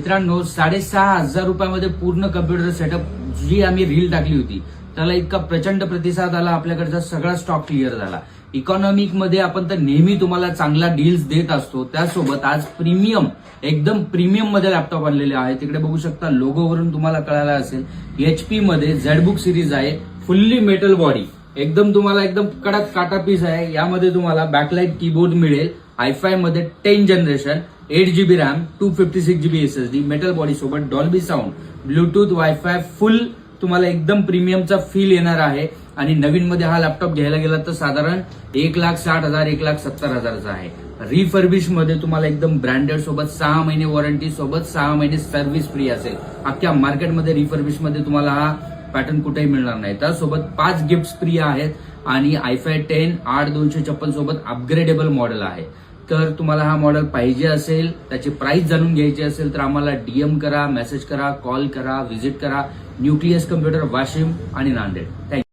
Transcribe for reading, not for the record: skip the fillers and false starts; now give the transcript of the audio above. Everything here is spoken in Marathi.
मित्रांनो 6,500 रुपयामध्ये पूर्ण कम्प्युटर सेटअप जी आम्ही रील टाकली होती त्याला इतका प्रचंड प्रतिसाद आला, आपल्याकडचा सगळा स्टॉक क्लिअर झाला. इकॉनॉमिक मध्ये आपण तर नेहमी तुम्हाला चांगला डील्स देत असतो, त्यासोबत आज प्रीमियम एकदम प्रीमियम मध्ये लॅपटॉप आणलेले आहे. तिकडे बघू शकता, लोगोवरून तुम्हाला कळाला असेल HP मध्ये झेडबुक सिरीज आहे, फुल्ली मेटल बॉडी, एकदम तुम्हाला एकदम कडक काटा पीस आहे. यामध्ये तुम्हाला बॅकलाइट कीबोर्ड मिळेल, i5 मध्ये 10 generation, 8GB RAM, 256GB SSD, metal body सोबत Dolby sound, Bluetooth, wifi, full तुम्हाला एकदम प्रीमियमचा फील येणार आहे. आणि नवीन मध्ये हा लॅपटॉप घ्यायला गेला तर साधारण 1,60,000 1,70,000चा आहे. रिफर्बिश मध्ये तुम्हाला एकदम ब्रँडेड सोबत 6 महिने वॉरंटी सोबत 6 महिने सर्व्हिस फ्री असेल. अख्ख्या मार्केटमध्ये रिफर्बिश मध्ये तुम्हाला हा पॅटर्न कुठेही मिळणार नाही. त्यासोबत 5 गिफ्ट फ्री आहेत आणि i5 10 8256 सोबत अपग्रेडेबल मॉडेल आहे. तर तुम्हाला हा मॉडेल पाहिजे असेल, त्याची प्राइस जाणून घ्यायची असेल तर आम्हाला DM करा, मेसेज करा, कॉल करा, व्हिजिट करा. न्यूक्लियस कम्प्युटर वाशिम आणि नांदेड. थँक्यू.